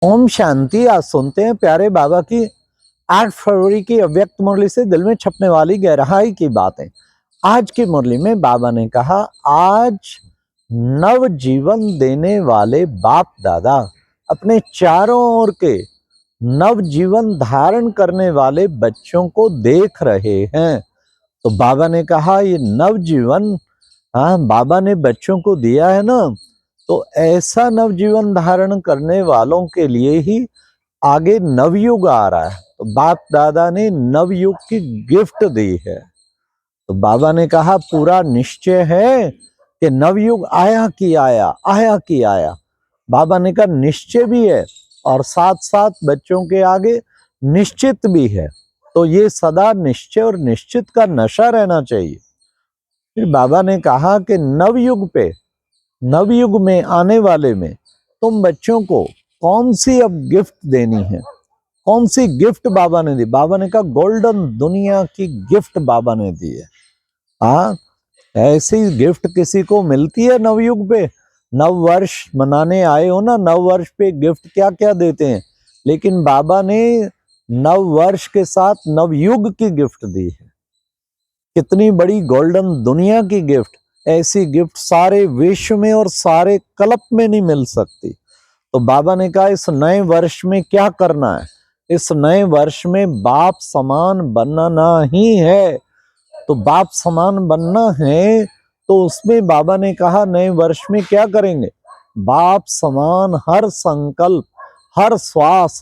ओम शांति। आज सुनते हैं प्यारे बाबा की 8 फरवरी की अव्यक्त मुरली से दिल में छपने वाली गहराई की बातें। आज की मुरली में बाबा ने कहा, आज नव जीवन देने वाले बाप दादा अपने चारों ओर के नव जीवन धारण करने वाले बच्चों को देख रहे हैं। तो बाबा ने कहा, ये नव जीवन बाबा ने बच्चों को दिया है ना, तो ऐसा नवजीवन धारण करने वालों के लिए ही आगे नवयुग आ रहा है। तो बाप दादा ने नवयुग की गिफ्ट दी है। तो बाबा ने कहा, पूरा निश्चय है कि नवयुग आया कि आया, आया कि आया। बाबा ने कहा निश्चय भी है और साथ साथ बच्चों के आगे निश्चित भी है। तो ये सदा निश्चय और निश्चित का नशा रहना चाहिए। फिर बाबा ने कहा कि नवयुग में आने वाले में तुम बच्चों को कौन सी अब गिफ्ट देनी है। कौन सी गिफ्ट बाबा ने दी? बाबा ने कहा गोल्डन दुनिया की गिफ्ट बाबा ने दी है। हाँ, ऐसी गिफ्ट किसी को मिलती है नवयुग पे? नव वर्ष मनाने आए हो ना, नव वर्ष पे गिफ्ट क्या क्या देते हैं, लेकिन बाबा ने नव वर्ष के साथ नवयुग की गिफ्ट दी है। कितनी बड़ी गोल्डन दुनिया की गिफ्ट। ऐसी गिफ्ट सारे विश्व में और सारे कल्प में नहीं मिल सकती। तो बाबा ने कहा इस नए वर्ष में क्या करना है? इस नए वर्ष में बाप समान बनना ही है। तो बाप समान बनना है तो उसमें बाबा ने कहा नए वर्ष में क्या करेंगे? बाप समान हर संकल्प, हर श्वास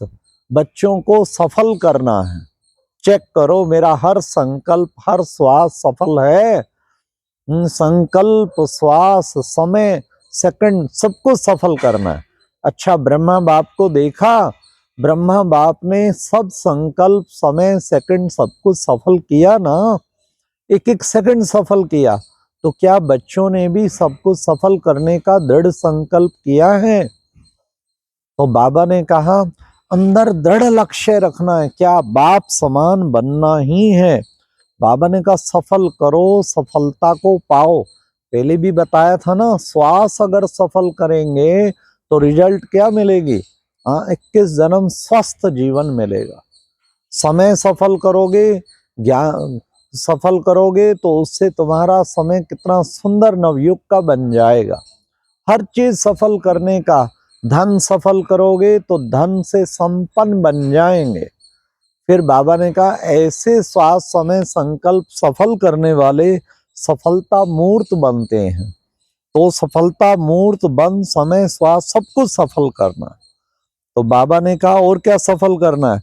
बच्चों को सफल करना है। चेक करो, मेरा हर संकल्प, हर श्वास सफल है। संकल्प, श्वास, समय, सेकंड सबको सफल करना है। अच्छा, ब्रह्मा बाप को देखा, ब्रह्मा बाप ने सब संकल्प, समय, सेकंड सब कुछ सफल किया ना, एक एक सेकंड सफल किया। तो क्या बच्चों ने भी सब कुछ सफल करने का दृढ़ संकल्प किया है? तो बाबा ने कहा अंदर दृढ़ लक्ष्य रखना है। क्या? बाप समान बनना ही है। बाबा ने कहा सफल करो, सफलता को पाओ। पहले भी बताया था ना, श्वास अगर सफल करेंगे तो रिजल्ट क्या मिलेगी? 21 जन्म स्वस्थ जीवन मिलेगा। समय सफल करोगे, ज्ञान सफल करोगे तो उससे तुम्हारा समय कितना सुंदर नवयुग का बन जाएगा। हर चीज सफल करने का, धन सफल करोगे तो धन से संपन्न बन जाएंगे। फिर बाबा ने कहा ऐसे श्वास, समय, संकल्प सफल करने वाले सफलता मूर्त बनते हैं। तो सफलता मूर्त बन समय, श्वास सब कुछ सफल करना है। तो बाबा ने कहा और क्या सफल करना है?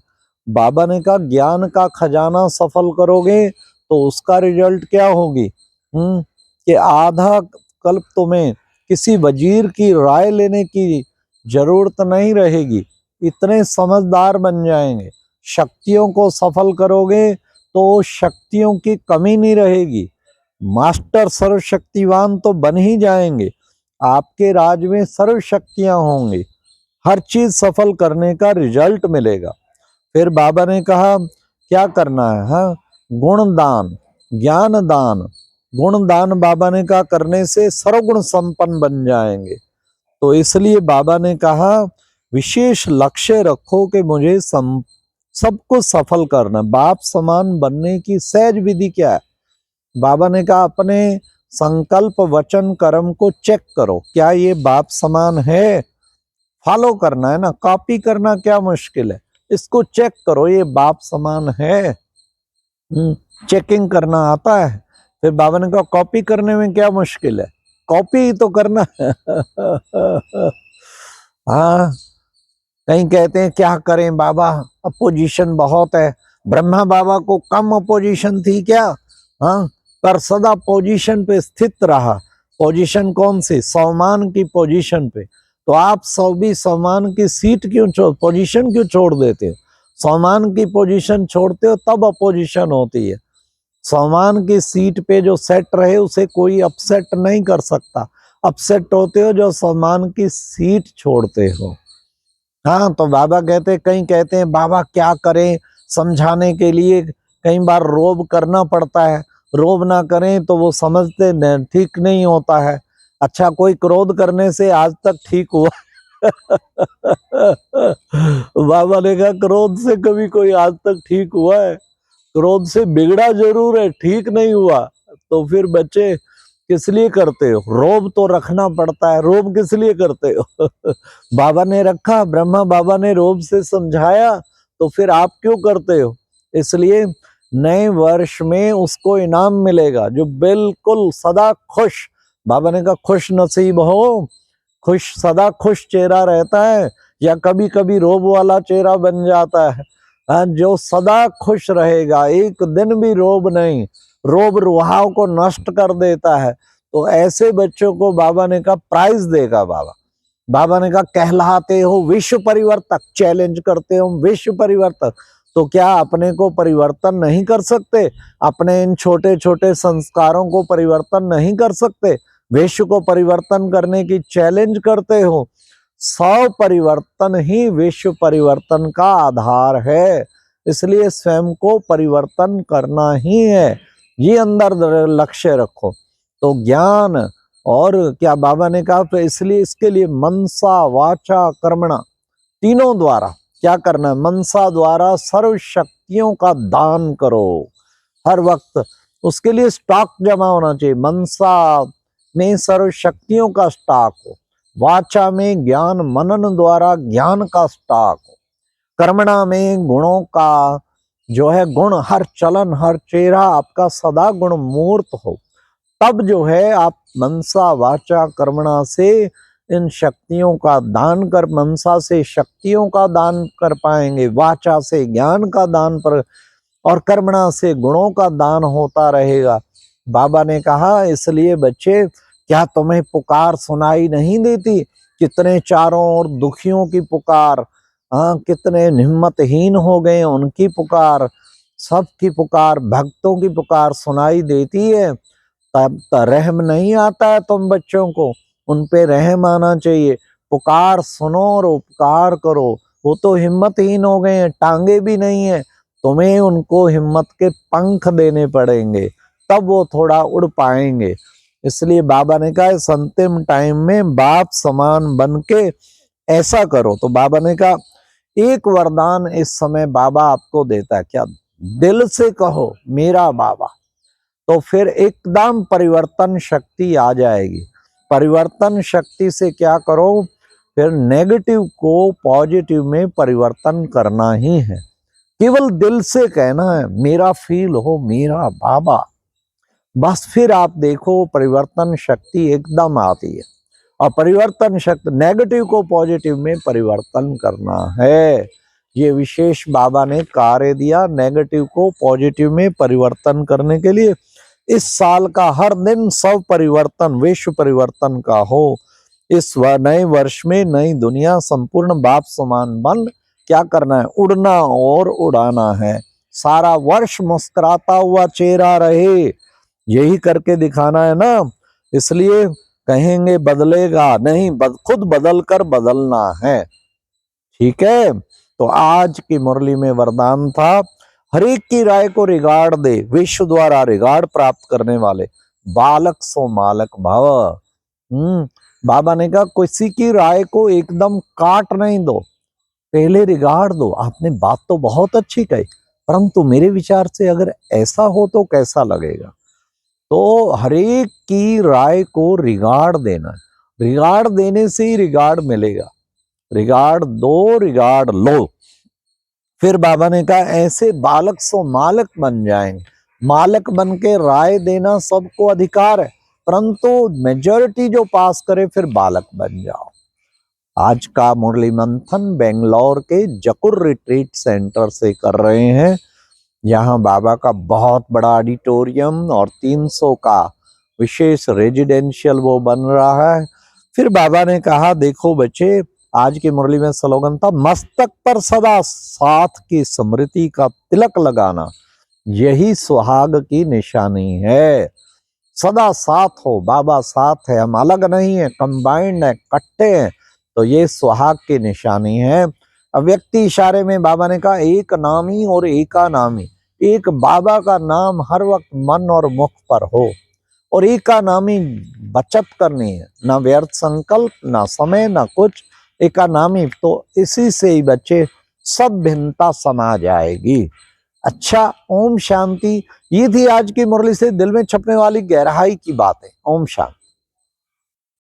बाबा ने कहा ज्ञान का खजाना सफल करोगे तो उसका रिजल्ट क्या होगी? कि आधा कल्प तुम्हें किसी वजीर की राय लेने की जरूरत नहीं रहेगी। इतने समझदार बन जाएंगे। शक्तियों को सफल करोगे तो शक्तियों की कमी नहीं रहेगी। मास्टर सर्वशक्तिवान तो बन ही जाएंगे। आपके राज में सर्व शक्तियां होंगी। हर चीज सफल करने का रिजल्ट मिलेगा। फिर बाबा ने कहा क्या करना है? गुणदान, ज्ञान दान। गुणदान बाबा ने कहा करने से सर्वगुण संपन्न बन जाएंगे। तो इसलिए बाबा ने कहा विशेष लक्ष्य रखो कि मुझे सब कुछ सफल करना। बाप समान बनने की सहज विधि क्या है? बाबा ने कहा अपने संकल्प, वचन, कर्म को चेक करो, क्या ये बाप समान है? फॉलो करना है ना, कॉपी करना क्या मुश्किल है? इसको चेक करो, ये बाप समान है। चेकिंग करना आता है। फिर बाबा ने कहा कॉपी करने में क्या मुश्किल है? कॉपी ही तो करना है। हाँ, कहीं कहते हैं क्या करें बाबा, अपोजिशन बहुत है। ब्रह्मा बाबा को कम अपोजिशन थी क्या? हाँ, पर सदा पोजीशन पे स्थित रहा। पोजीशन कौन सी? सम्मान की पोजीशन पे। तो आप सब भी सम्मान की सीट क्यों पोजीशन क्यों छोड़ देते हो? सम्मान की पोजीशन छोड़ते हो तब अपोजिशन होती है। सम्मान की सीट पे जो सेट रहे उसे कोई अपसेट नहीं कर सकता। अपसेट होते हो जो सम्मान की सीट छोड़ते हो। हाँ, तो बाबा कहते, कहीं कहते हैं बाबा क्या करें, समझाने के लिए कई बार रोब करना पड़ता है। रोब ना करें तो वो समझते ठीक नहीं होता है। अच्छा, कोई क्रोध करने से आज तक ठीक हुआ? बाबा ने कहा क्रोध से कभी कोई आज तक ठीक हुआ है? क्रोध से बिगड़ा जरूर है, ठीक नहीं हुआ। तो फिर बच्चे किस लिए करते हो? रोब तो रखना पड़ता है, रोब किस लिए करते हो? बाबा ने रखा, ब्रह्मा बाबा ने रोब से समझाया, तो फिर आप क्यों करते हो? इसलिए नए वर्ष में उसको इनाम मिलेगा जो बिल्कुल सदा खुश, बाबा ने कहा खुश नसीब हो, खुश सदा खुश चेहरा रहता है या कभी कभी रोब वाला चेहरा बन जाता है। जो सदा खुश रहेगा, एक दिन भी रोब नहीं, रोब रुहाव को नष्ट कर देता है, तो ऐसे बच्चों को बाबा ने कहा प्राइज देगा बाबा। बाबा ने कहा कहलाते हो विश्व परिवर्तक, चैलेंज करते हो विश्व परिवर्तक, तो क्या अपने को परिवर्तन नहीं कर सकते? अपने इन छोटे छोटे संस्कारों को परिवर्तन नहीं कर सकते? विश्व को परिवर्तन करने की चैलेंज करते हो। 100 परिवर्तन ही विश्व परिवर्तन का आधार है, इसलिए स्वयं को परिवर्तन करना ही है, ये अंदर लक्ष्य रखो। तो ज्ञान और क्या बाबा ने कहा, तो इसलिए इसके लिए मनसा वाचा कर्मणा तीनों द्वारा क्या करना है? मनसा द्वारा सर्व शक्तियों का दान करो हर वक्त, उसके लिए स्टॉक जमा होना चाहिए। मनसा में सर्व शक्तियों का स्टॉक हो, वाचा में ज्ञान मनन द्वारा ज्ञान का स्टॉक हो, कर्मणा में गुणों का जो है गुण, हर चलन हर चेहरा आपका सदा गुण मूर्त हो, तब जो है आप मनसा वाचा कर्मणा से इन शक्तियों का दान कर, मनसा से शक्तियों का दान कर पाएंगे, वाचा से ज्ञान का दान पर, और कर्मणा से गुणों का दान होता रहेगा। बाबा ने कहा इसलिए बच्चे, क्या तुम्हें पुकार सुनाई नहीं देती? कितने चारों ओर दुखियों की पुकार, हाँ कितने हिम्मतहीन हो गए उनकी पुकार, सबकी पुकार, भक्तों की पुकार सुनाई देती है। तब रहम नहीं आता है तुम बच्चों को, उन पे रहम आना चाहिए। पुकार सुनो और उपकार करो। वो तो हिम्मतहीन हो गए हैं, टांगे भी नहीं है, तुम्हें उनको हिम्मत के पंख देने पड़ेंगे, तब वो थोड़ा उड़ पाएंगे। इसलिए बाबा ने कहा इस अंतिम टाइम में बाप समान बन के ऐसा करो। तो बाबा ने कहा एक वरदान इस समय बाबा आपको देता है, क्या? दिल से कहो मेरा बाबा, तो फिर एकदम परिवर्तन शक्ति आ जाएगी। परिवर्तन शक्ति से क्या करो, फिर नेगेटिव को पॉजिटिव में परिवर्तन करना ही है। केवल दिल से कहना है मेरा फील हो मेरा बाबा, बस फिर आप देखो परिवर्तन शक्ति एकदम आती है। और परिवर्तन शक्ति, नेगेटिव को पॉजिटिव में परिवर्तन करना है, ये विशेष बाबा ने कार्य दिया नेगेटिव को पॉजिटिव में परिवर्तन करने के लिए। इस साल का हर दिन सब परिवर्तन विश्व परिवर्तन का हो। इस नए वर्ष में नई दुनिया संपूर्ण बाप समान बन क्या करना है? उड़ना और उड़ाना है। सारा वर्ष मुस्कुराता हुआ चेहरा रहे, यही करके दिखाना है ना। इसलिए कहेंगे बदलेगा नहीं, खुद बदल कर बदलना है। ठीक है, तो आज की मुरली में वरदान था हरेक की राय को रिगार्ड दे, विश्व द्वारा रिगार्ड प्राप्त करने वाले बालक सो मालक भव। बाबा ने कहा किसी की राय को एकदम काट नहीं दो, पहले रिगार्ड दो। आपने बात तो बहुत अच्छी कही, परंतु मेरे विचार से अगर ऐसा हो तो कैसा लगेगा? तो हरेक की राय को रिगार्ड देना, रिगार्ड देने से ही रिगार्ड मिलेगा। रिगार्ड दो, रिगार्ड लो। फिर बाबा ने कहा ऐसे बालक सो मालक बन जाएंगे। मालक बन के राय देना सबको अधिकार है, परंतु मेजॉरिटी जो पास करे फिर बालक बन जाओ। आज का मुरली मंथन बेंगलोर के जकुर रिट्रीट सेंटर से कर रहे हैं। यहाँ बाबा का बहुत बड़ा ऑडिटोरियम और 300 का विशेष रेजिडेंशियल वो बन रहा है। फिर बाबा ने कहा देखो बच्चे, आज की मुरली में स्लोगन था मस्तक पर सदा साथ की स्मृति का तिलक लगाना, यही सुहाग की निशानी है। सदा साथ हो, बाबा साथ है, हम अलग नहीं है, कंबाइंड है, इकट्ठे हैं, तो ये सुहाग की निशानी है। अव्यक्ति इशारे में बाबा ने कहा एक नामी और एका नामी, एक बाबा का नाम हर वक्त मन और मुख पर हो, और एका नामी बचत करनी है, ना व्यर्थ संकल्प, ना समय, ना कुछ, इकोनॉमी, तो इसी से ही बच्चे सब भिन्नता समा जाएगी। अच्छा, ओम शांति। ये थी आज की मुरली से दिल में छपने वाली गहराई की बातें। ओम शांति।